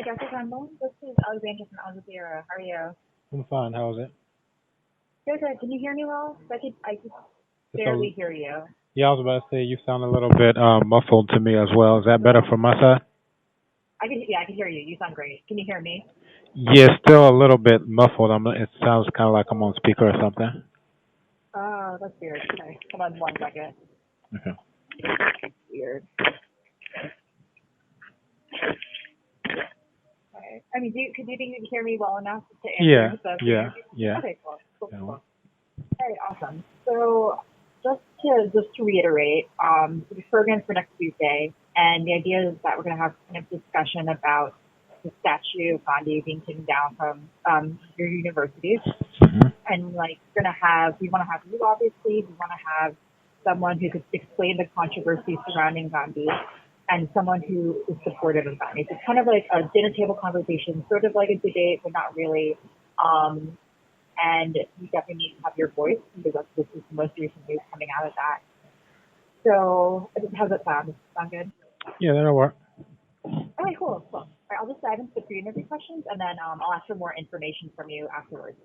Dr. Kambon. This is Alexandra from al-jazeera. How are you? I'm fine. How's it? Good, good. Can you hear me well? I could It's a, barely hear you. yeah, I was about to say you sound a little bit muffled to me as well. Is that better from my side? Yeah, I can hear you. You sound great. Can you hear me? Yeah, still a little bit muffled. It sounds kind of like I'm on speaker or something. Oh, that's weird. Okay, hold on 1 second. Okay. Weird. Okay. I mean, could you think you can hear me well enough to Yeah, answer the yeah, previous? yeah. Okay, cool, cool, Yeah. cool. All right, awesome. So just to reiterate, the program's for next Tuesday, and the idea is that we're going to have kind of discussion about the statue of Gandhi being taken down from your university, Hmm. and like we want to have you obviously, we want to have someone who could explain the controversy surrounding Gandhi, and someone who is supportive of Gandhi. So it's kind of like a dinner table conversation, sort of like a debate, but not really. Um, and you definitely need to have your voice because this is the most recent news coming out of that. So, how's it sound? Does it sound good? Yeah, that'll work. Okay, cool, cool. All right, I'll just dive into the pre-interview questions, and then I'll ask for more information from you afterwards.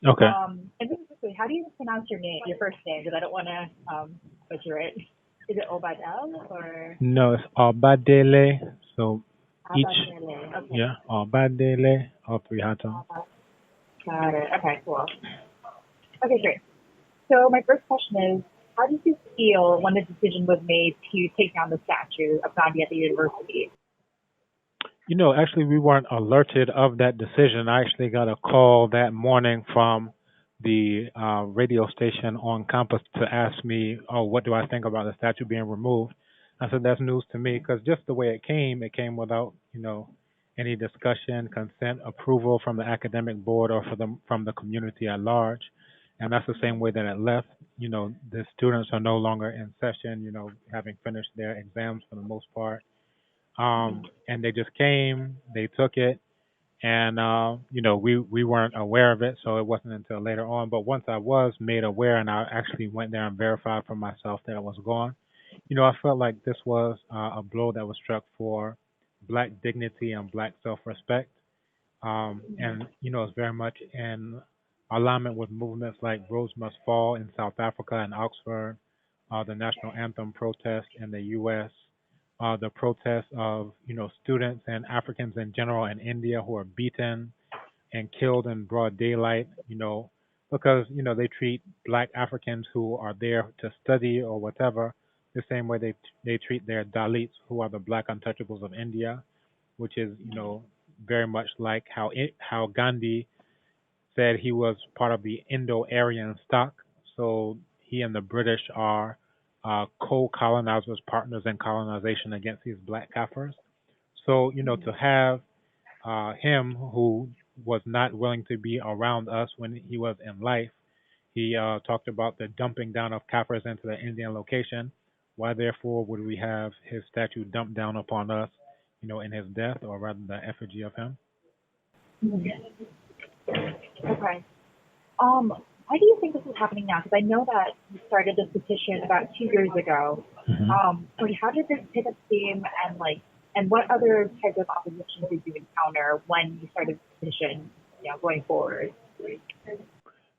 Okay. And really quickly, how do you pronounce your first name? Because I don't want to butcher it. Is it Obadel or No, it's Albadele. So each, Abadele? Okay, yeah, Albadele, all three hot tones. Abad. Got it. Okay, cool. Okay, great. So my first question is, how did you feel when the decision was made to take down the statue of Gandhi at the university? Actually, we weren't alerted of that decision. I actually got a call that morning from the radio station on campus to ask me, "Oh, what do I think about the statue being removed?" I said, "That's news to me because just the way it came without, any discussion, consent, approval from the academic board or from the community at large." And that's the same way that it left. The students are no longer in session. Having finished their exams for the most part, and they just came, they took it, and we weren't aware of it, so it wasn't until later on. But once I was made aware, and I actually went there and verified for myself that it was gone, I felt like this was a blow that was struck for black dignity and black self-respect, and it's very much in alignment with movements like Rose Must Fall in South Africa and Oxford, the national anthem protest in the U.S., the protests of students and Africans in general in India who are beaten and killed in broad daylight. Because they treat Black Africans who are there to study or whatever the same way they treat their Dalits who are the Black untouchables of India, which is very much like how Gandhi said he was part of the Indo-Aryan stock. So he and the British are co-colonizers, partners in colonization against these black Kafirs. So, to have him who was not willing to be around us when he was in life, he talked about the dumping down of Kafirs into the Indian location. Why, therefore, would we have his statue dumped down upon us, in his death, or rather the effigy of him? Okay. Why do you think this is happening now? Because I know that you started this petition about 2 years ago. Hmm. So how did this pick up steam, and what other types of opposition did you encounter when you started the petition, going forward?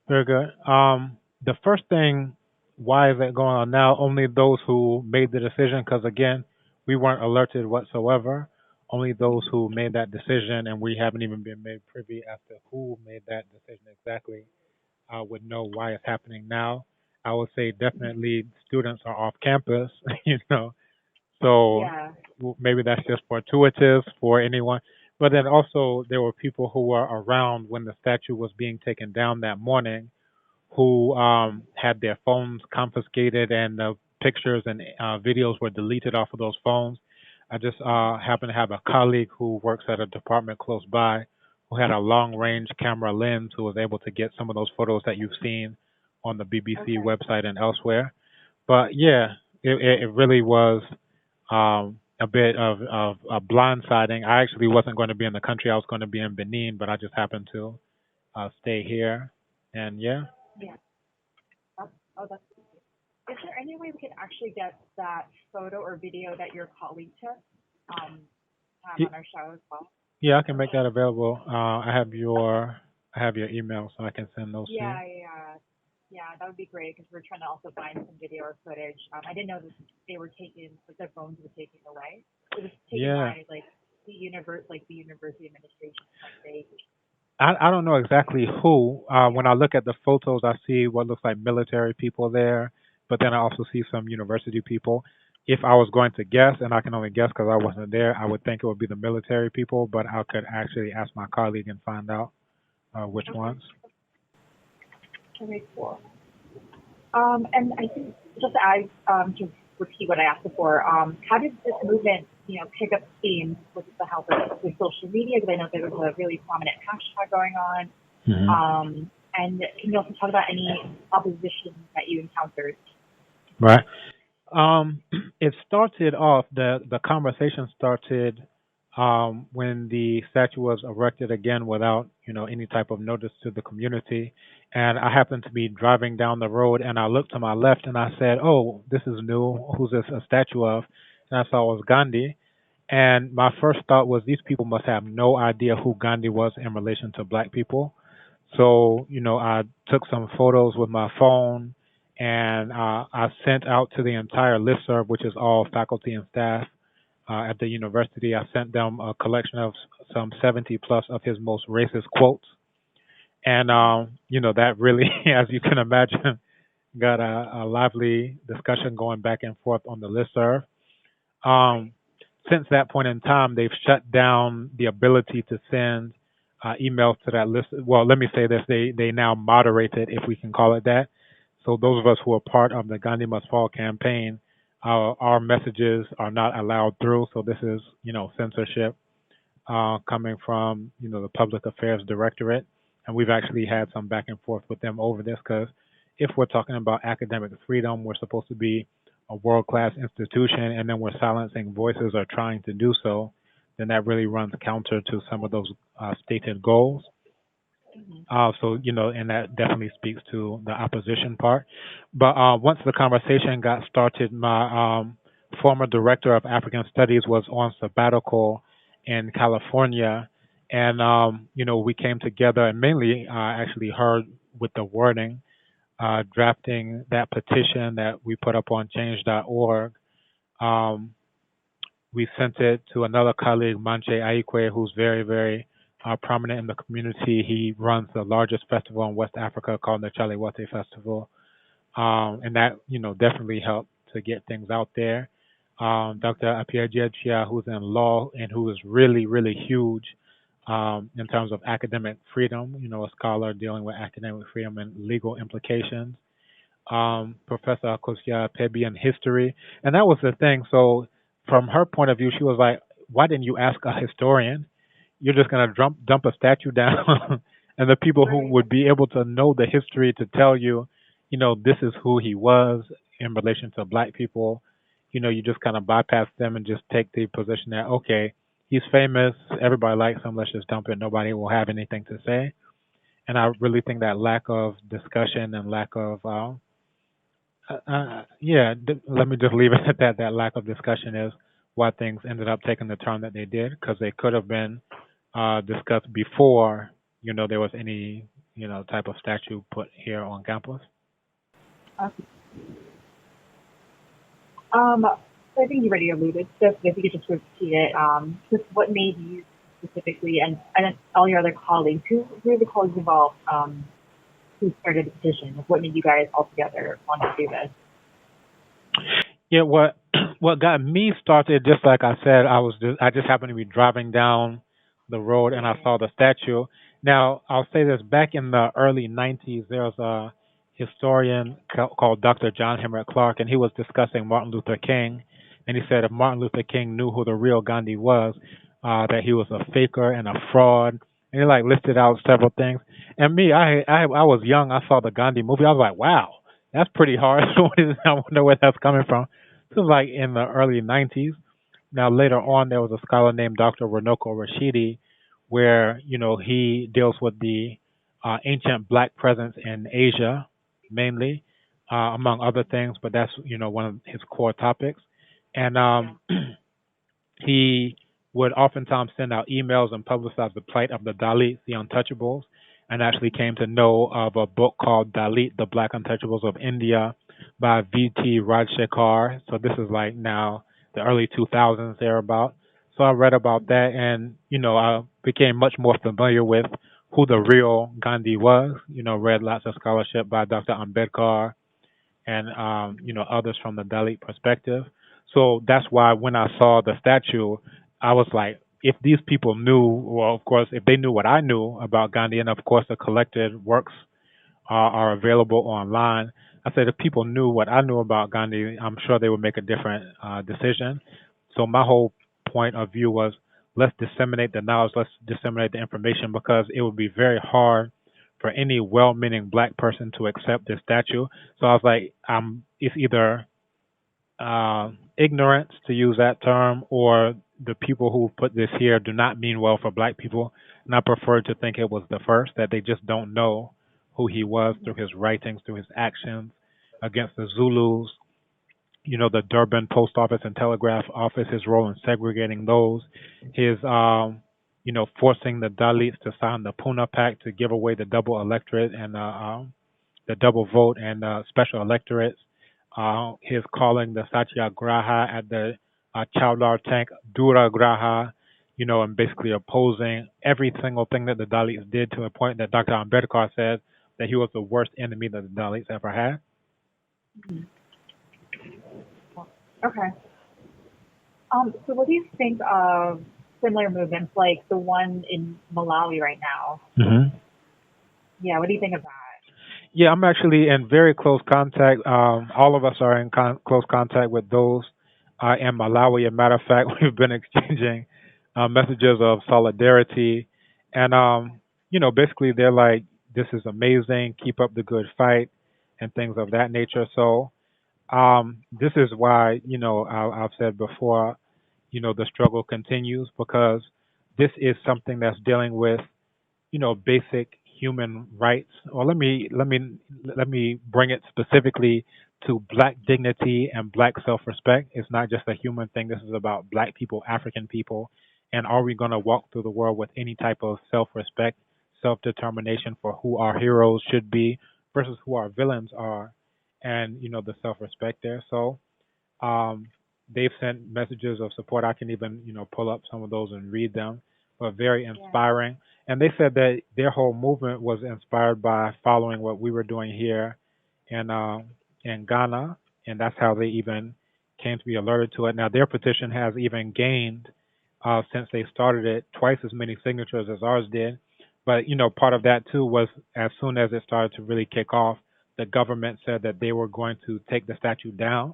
Very good. The first thing, why is that going on now? Only those who made the decision, because again, we weren't alerted whatsoever. Only those who made that decision, and we haven't even been made privy as to who made that decision exactly, would know why it's happening now. I would say definitely students are off campus, so Yeah. maybe that's just fortuitous for anyone. But then also there were people who were around when the statue was being taken down that morning who had their phones confiscated and the pictures and videos were deleted off of those phones. I just happen to have a colleague who works at a department close by who had a long range camera lens who was able to get some of those photos that you've seen on the BBC Okay. website and elsewhere. But yeah, it really was a bit of a blindsiding. I actually wasn't going to be in the country. I was going to be in Benin, but I just happened to stay here. And yeah. Yeah. That's. Is there any way we could actually get that photo or video that your colleague took, have on our show as well? Yeah, I can make that available. I have your email, so I can send those to you. Yeah, yeah, yeah. That would be great because we're trying to also find some video or footage. I didn't know that they were taken, like their phones were taken away. It was taken Yeah, by like the university administration. Like they, I don't know exactly who. When I look at the photos, I see what looks like military people there, but then I also see some university people. If I was going to guess, and I can only guess because I wasn't there, I would think it would be the military people, but I could actually ask my colleague and find out which okay, ones. okay, cool. And I think just to add, to repeat what I asked before, how did this movement, pick up steam with the help of the social media? Because I know there was a really prominent hashtag going on. Hmm. And can you also talk about any opposition that you encountered? Right. Um, it started off the conversation started when the statue was erected again without any type of notice to the community, and I happened to be driving down the road and I looked to my left and I said, "Oh, this is new. Who's this a statue of?" And I saw it was Gandhi, and my first thought was these people must have no idea who Gandhi was in relation to black people. So, I took some photos with my phone and I sent out to the entire listserv, which is all faculty and staff at the university. I sent them a collection of some 70 plus of his most racist quotes. And, that really, as you can imagine, got a lively discussion going back and forth on the listserv. Right. Um, since that point in time, they've shut down the ability to send emails to that list. Well, let me say this: they now moderate it, if we can call it that. So those of us who are part of the Gandhi Must Fall campaign, our messages are not allowed through. So this is censorship coming from the Public Affairs Directorate, and we've actually had some back and forth with them over this because if we're talking about academic freedom, we're supposed to be a world class institution, and then we're silencing voices or trying to do so, then that really runs counter to some of those stated goals. Mm-hmm. And that definitely speaks to the opposition part. But once the conversation got started, my former director of African Studies was on sabbatical in California, and we came together and mainly actually heard with the wording, drafting that petition that we put up on change.org. Um, we sent it to another colleague, Manche Aikwe, who's very, very prominent in the community. He runs the largest festival in West Africa called the Chaliwate Festival. And that, definitely helped to get things out there. Dr. Apiajiachia, who's in law and who is really, really huge in terms of academic freedom, a scholar dealing with academic freedom and legal implications. Professor Akosia Pebi in history. And that was the thing. So, from her point of view, she was like, why didn't you ask a historian? You're just going to dump a statue down. And the people who Right. would be able to know the history to tell you, this is who he was in relation to black people, you just kind of bypass them and just take the position that, okay, he's famous, everybody likes him, let's just dump it, nobody will have anything to say. And I really think that lack of discussion and lack of yeah, let me just leave it at that. That lack of discussion is why things ended up taking the turn that they did, because they could have been discussed before, there was any, type of statue put here on campus. Okay. So I think you already alluded to this, but if you could just repeat it, just what made you specifically and then all your other colleagues, who are the colleagues involved, who started the petition? Like, what made you guys all together want to do this? Yeah, what got me started, just like I said, I just happened to be driving down the road and I Right. saw the statue. Now I'll say this: back in the early '90s, there was a historian called Dr. John Henrik Clark, and he was discussing Martin Luther King, and he said if Martin Luther King knew who the real Gandhi was, that he was a faker and a fraud, and he like listed out several things. And me, I was young. I saw the Gandhi movie. I was like, wow, that's pretty hard. I wonder where that's coming from. This was like in the early '90s. Now later on, there was a scholar named Dr. Renoko Rashidi, where he deals with the ancient black presence in Asia, mainly, among other things. But that's one of his core topics, and Yeah. he would oftentimes send out emails and publicize the plight of the Dalits, the untouchables, and actually came to know of a book called Dalit, the Black Untouchables of India by V.T. Rajshekhar. So this is like now the early 2000s thereabout. So I read about that, and I became much more familiar with who the real Gandhi was. Read lots of scholarship by Dr. Ambedkar and others from the Dalit perspective. So that's why when I saw the statue, I was like, if these people knew, well, of course, if they knew what I knew about Gandhi, and of course the collected works are available online. I said if people knew what I knew about Gandhi, I'm sure they would make a different decision. So my whole point of view was let's disseminate the knowledge, let's disseminate the information because it would be very hard for any well-meaning black person to accept this statue. So I was like, it's either ignorance, to use that term, or the people who put this here do not mean well for black people. And I prefer to think it was the first, that they just don't know who he was through his writings, through his actions against the Zulus, the Durban Post Office and Telegraph Office, his role in segregating those, his, forcing the Dalits to sign the Pune Pact to give away the double electorate and the double vote and special electorates. His calling the Satyagraha at the Chowdar tank Duragraha, and basically opposing every single thing that the Dalits did to a point that Dr. Ambedkar said that he was the worst enemy that the Dalits ever had. Okay. So what do you think of similar movements like the one in Malawi right now? Mm-hmm. Yeah, what do you think of that? Yeah, I'm actually in very close contact. All of us are in close contact with those in Malawi. As a matter of fact, we've been exchanging messages of solidarity. And, basically they're like, this is amazing. Keep up the good fight and things of that nature. So this is why, I've said before, the struggle continues because this is something that's dealing with basic human rights. Or let me bring it specifically to black dignity and black self-respect. It's not just a human thing. This is about black people, African people, and are we going to walk through the world with any type of self-respect, self-determination for who our heroes should be versus who our villains are, and the self-respect there. So um, they've sent messages of support. I can even, pull up some of those and read them, but very Yeah. inspiring. And they said that their whole movement was inspired by following what we were doing here in Ghana, and that's how they even came to be alerted to it. Now their petition has even gained since they started it twice as many signatures as ours did. But part of that too was as soon as it started to really kick off, the government said that they were going to take the statue down.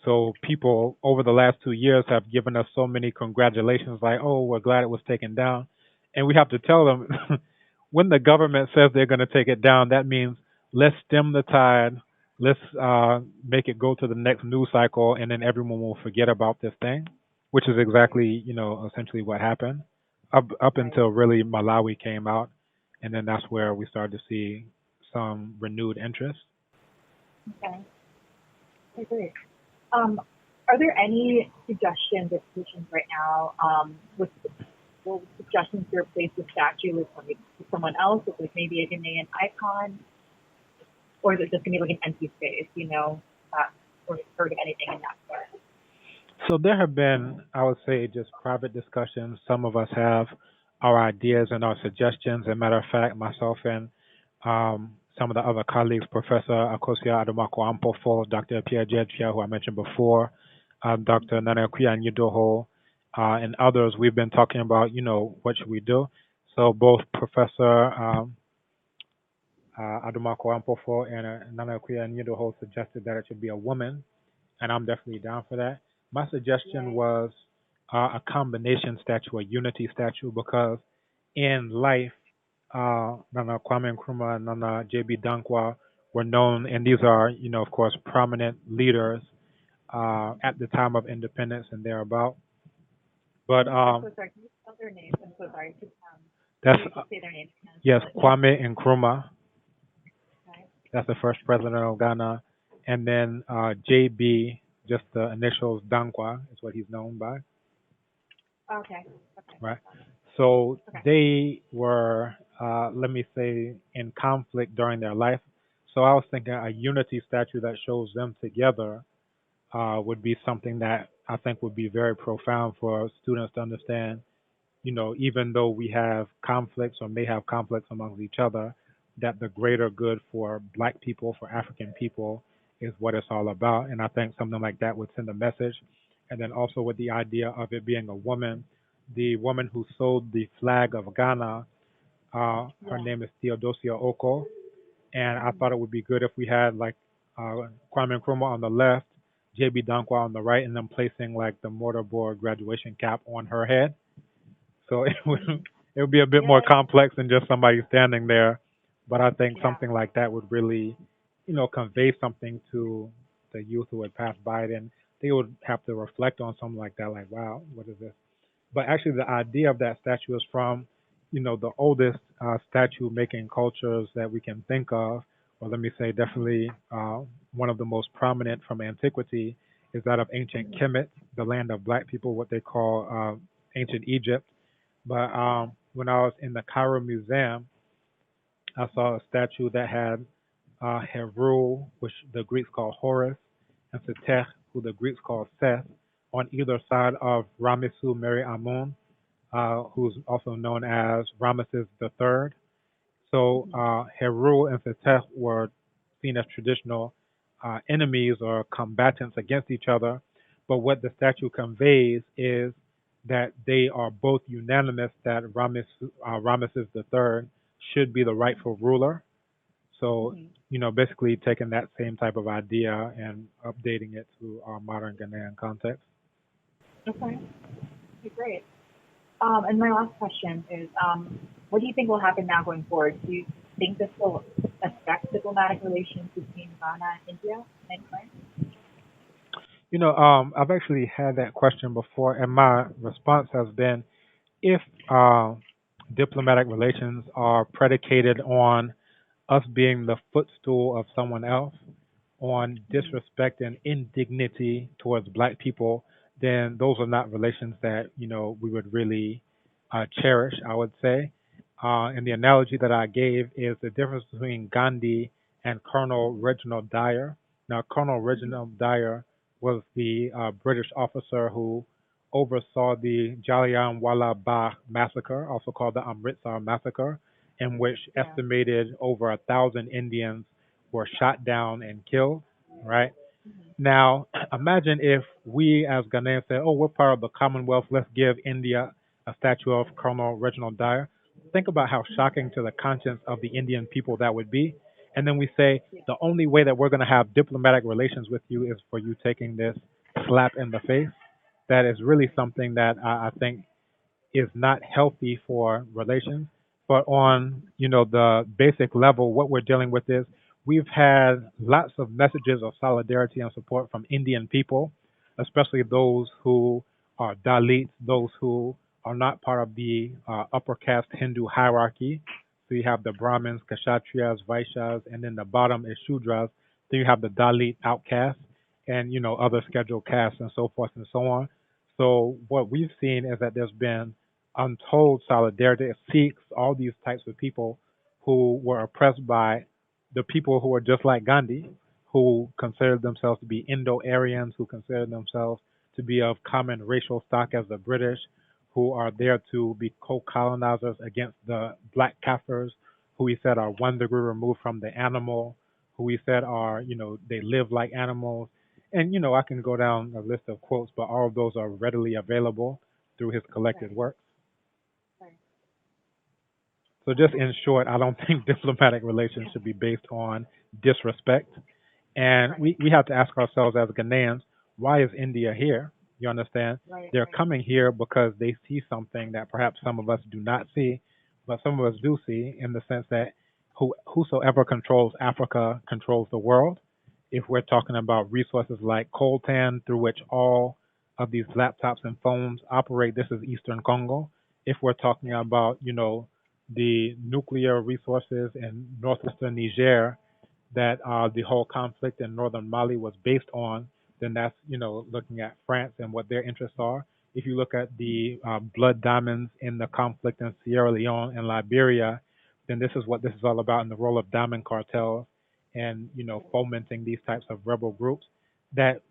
So people over the last 2 years have given us so many congratulations, like, "Oh, we're glad it was taken down," and we have to tell them when the government says they're going to take it down, that means let's stem the tide, let's make it go to the next news cycle, and then everyone will forget about this thing, which is exactly essentially what happened up Right. until really Malawi came out, and then that's where we started to see some renewed interest. Okay. Okay, great. Um, are there any suggestions or petitions right now with suggestions to replace the statue with someone else, with like maybe a Ghanaian icon, or is it just going to be like an empty space, or heard of anything in that sort? So there have been, I would say, just private discussions. Some of us have our ideas and our suggestions. As a matter of fact, myself and some of the other colleagues, Professor Akosia Adomako Ampofo, Dr. Pierre Jedfia, who I mentioned before, Dr. Nana Kuya Nyudoho, and others, we've been talking about, what should we do? So both Professor Adomako Ampofo and Nana Kuya Nyudoho suggested that it should be a woman, and I'm definitely down for that. My suggestion Right. was a combination statue, a unity statue, because in life, Nana Kwame Nkrumah and Nana J.B. Dankwa were known, and these are, of course, prominent leaders at the time of independence and thereabout. But I'm so sorry. Can you spell their names? I'm so sorry. that's Can you just say their names again? yes, Kwame Nkrumah. Okay. That's the first president of Ghana, and then JB, just the initials Dankwa is what he's known by. Okay. Okay. right? So Okay. they were, let me say, in conflict during their life. So I was thinking a unity statue that shows them together would be something that I think would be very profound for students to understand. Even though we have conflicts or may have conflicts amongst each other, that the greater good for black people, for African people, is what it's all about. And I think something like that would send a message. And then also with the idea of it being a woman, the woman who sold the flag of Ghana, her Yeah. name is Theodosia Oko. And I Mhm. thought it would be good if we had like Kwame Nkrumah on the left, JB Dankwa on the right, and then placing like the mortarboard graduation cap on her head. So it would Mhm. it would be a bit more Yeah. Yeah. complex than just somebody standing there. But I think Yeah. something like that would really, convey something to the youth who would pass by it, and they would have to reflect on something like that, like, wow, what is this? But actually, the idea of that statue is from, the oldest statue making cultures that we can think of, or let me say, Mhm. definitely one of the most prominent from antiquity is that of ancient Kemet, the land of black people, what they call ancient Egypt. But Yeah. when I was in the Cairo Museum, I saw a statue that had Heru, which the Greeks call Horus, and Setech, who the Greeks call Seth, on either side of Ramisu Meri Amun, who's also known as Ramesses III. So Mhm. Heru and Seteh were seen as traditional enemies or combatants against each other. But what the statue conveys is that they are both unanimous that Ramesses III should be the rightful ruler. So, Mhm. basically taking that same type of idea and updating it to our modern Ghanaian context. Okay. Okay. Great. And my last question is, what do you think will happen now going forward? Do you think this will affect diplomatic relations between Ghana and India in any way? I've actually had that question before, and my response has been if diplomatic relations are predicated on us being the footstool of someone else, on Mhm. disrespect and indignity towards black people, then those are not relations that, we would really cherish, I would say. And the analogy that I gave is the difference between Gandhi and Colonel Reginald Dyer. Now, Colonel Mhm. Reginald Dyer was the British officer who oversaw the Jallianwala Bagh massacre, also called the Amritsar massacre, in which Yeah. estimated over 1,000 Indians were shot down and killed. Right Mhm. now, imagine if we as Ghanaians say, "Oh, we're part of the Commonwealth. Let's give India a statue of Colonel Reginald Dyer." Think about how Mhm. shocking to the conscience of the Indian people that would be. And then we say Yeah. the only way that we're going to have diplomatic relations with you is for you taking this slap in the face. That is really Right. something that I think is not healthy for relations. But on, the basic level, what we're dealing with is we've had lots of messages of solidarity and support from Indian people, especially those who are Dalits, those who are not part of the upper caste Hindu hierarchy. So you have the Brahmins, Kshatriyas, Vaishyas, and then the bottom is Shudras. Then you have the Dalit outcasts and, other scheduled castes and so forth and so on. So what we've seen is that there's been untold solidarity. It Sikhs, all these types of people who were oppressed by the people who were just like Gandhi, who considered themselves to be Indo-Aryans, who considered themselves to be of common racial stock as the British, who are there to be co-colonizers against the black Kafirs, who he said are 1 degree removed from the animal, who he said are, they live like animals. And, I can go down a list of quotes, but all of those are readily available through his collected Right. works. Right. So just in short, I don't think diplomatic relations should be based on disrespect. And Right. we have to ask ourselves as Ghanaians, why is India here? You understand? Right. They're Right. coming here because they see something that perhaps some of us do not see, but some of us do see in the sense that whosoever controls Africa controls the world. If we're talking about resources like coltan through which all of these laptops and phones operate, this is Eastern Congo. If we're talking Yeah. about, the nuclear resources in northwestern Niger, that the whole conflict in northern Mali was based on, then that's, looking at France and what their interests are. If you look at the blood diamonds in the conflict in Sierra Leone and Liberia, then this is what this is all about in the role of diamond cartels and fomenting these types of rebel groups. That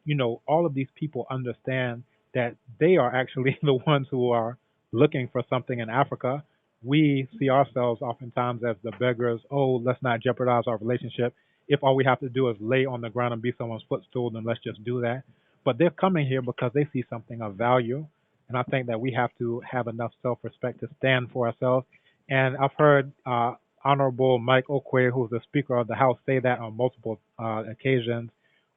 all of these people understand that they are actually the ones who are looking for something in Africa. We see ourselves oftentimes as the beggars. Oh, let's not jeopardize our relationship. If all we have to do is lay on the ground and be someone's footstool, then let's just do that. But they're coming here because they see something of value. And I think that we have to have enough self respect to stand for ourselves. And I've heard Honorable Mike Okwe, who's the Speaker of the House, say that on multiple occasions.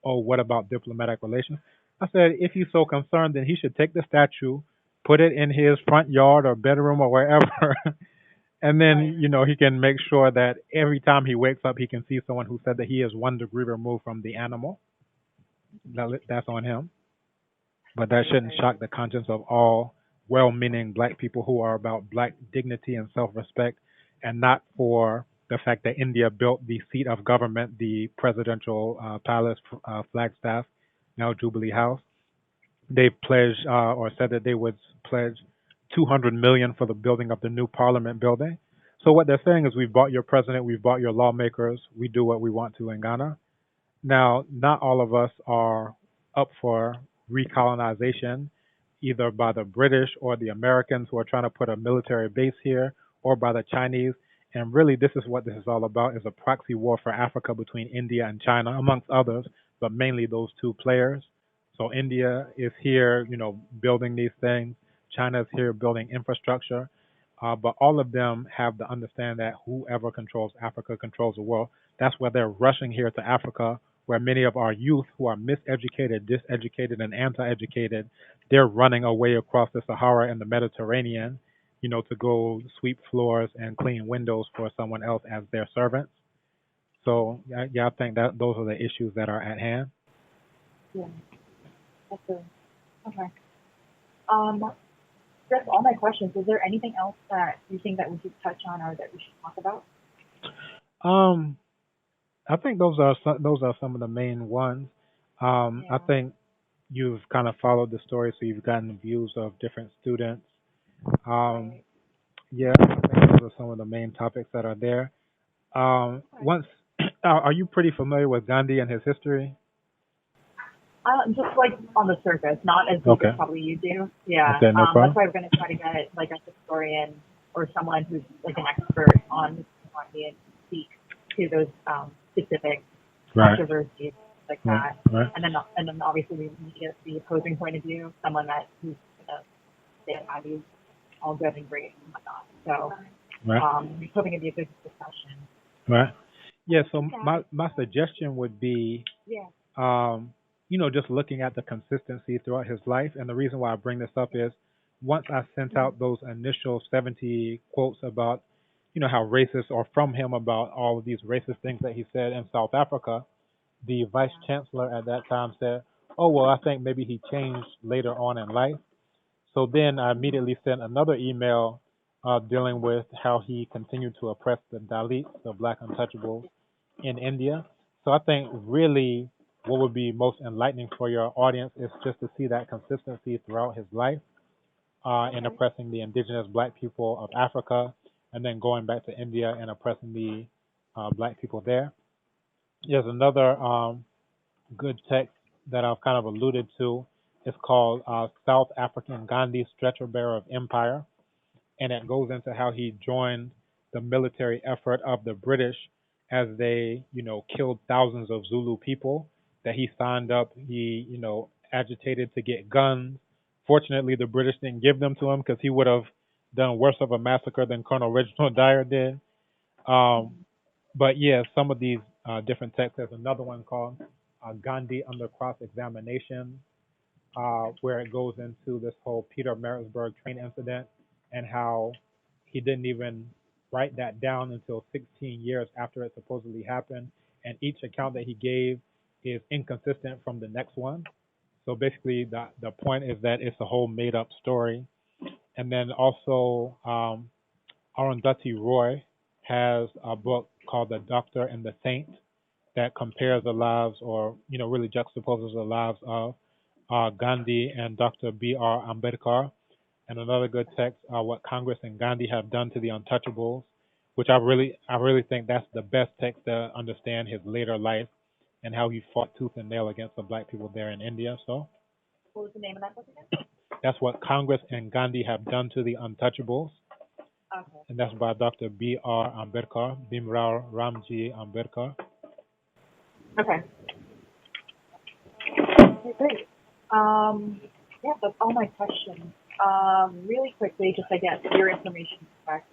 Oh, what about diplomatic relations? I said, if he's so concerned, then he should take the statue, put it in his front yard or bedroom or wherever, and then, Right. he can make sure that every time he wakes up, he can see someone who said that he is 1 degree removed from the animal. That's on him. But that Right. shouldn't Right. shock the conscience of all well meaning black people who are about black dignity and self respect, and not for the fact that India built the seat of government, the presidential palace, Flagstaff, now Jubilee House. They pledged or said that they would pledge 200 million for the building of the new Parliament building. So what they're saying is, we've bought your president, we've bought your lawmakers, we do what we want to in Ghana. Now, not all of us are up for recolonization, either by the British or the Americans who are trying to put a military base here, or by the Chinese. And really, this is what this is all about: is a proxy war for Africa between India and China, amongst others, but mainly those two players. So India is here, building these things. China is here building infrastructure. But all of them have to understand that whoever controls Africa controls the world. That's why they're rushing here to Africa, where many of our youth who are miseducated, diseducated, and anti-educated, they're running away across the Sahara and the Mediterranean, to go sweep floors and clean windows for someone else as their servants. So yeah, I think that those are the issues that are at hand. Yeah. That's good. Okay. Um, that's all my questions. Is there anything else that you think that we should touch on or that we should talk about? Um, I think those are some of the main ones. I Yeah. think you've kind of followed the story, so you've gotten views of different students. Um, Right. yeah, I think those are some of the main topics that are there. Okay. Once, are you pretty familiar with Gandhi and his history? Just like on the surface, not as deep as Okay. probably you do. Yeah. Okay, no That's problem. why we're going to try to get like a historian or someone who's like an expert on economy and speak to those specific Right. controversies like Right. that. Right. And then obviously we need to get the opposing point of view, someone that who's going to say values all good and great and whatnot. So Right. I'm hoping it'd be a good discussion. Right. Yeah. So Okay. my suggestion would be, Yeah. um, just looking at the consistency throughout his life. And the reason why I bring this up is, once I sent Mhm. out those initial 70 quotes about, how racist, or from him about all of these racist things that he said in South Africa, the vice Yeah. chancellor at that time said, "Oh, well, I think maybe he changed later on in life." So then I Mhm. immediately sent another email dealing with how he continued to oppress the Dalits, the black untouchables in India. So I think really what would be most enlightening for your audience is just to see that consistency throughout his life in Okay. oppressing the indigenous black people of Africa, and then going back to India and oppressing the black people there. There's another good text that I've kind of alluded to. It's called South African Gandhi, Stretcher Bearer of Empire, and it goes into how he joined the military effort of the British as they, killed thousands of Zulu people. That he signed up, he, agitated to get guns. Fortunately, the British didn't give them to him, because he would have done worse of a massacre than Colonel Reginald Dyer did. Um, Mhm. but yeah, some of these different texts. There's another one called Gandhi Under Cross Examination, where it goes into this whole Peter Maritzburg train incident, and how he didn't even write that down until 16 years after it supposedly happened, and each account that he gave is inconsistent from the next one. So basically, the point is that it's a whole made up story. And then also, Arundhati Roy has a book called The Doctor and the Saint, that compares the lives, or really juxtaposes the lives of Gandhi and Dr. B.R. Ambedkar. And another good text, what Congress and Gandhi have done to the untouchables, which I really think that's the best text to understand his later life and how he fought tooth and nail against the black people there in India. So What was the name of that book again? that's what Congress and Gandhi have done to the untouchables, Okay. and that's by Dr. B.R. Ambedkar, Bhimrao Ramji Ambedkar. Okay. Okay, great. Yeah, that's all my questions. Really quickly, just I guess your information back.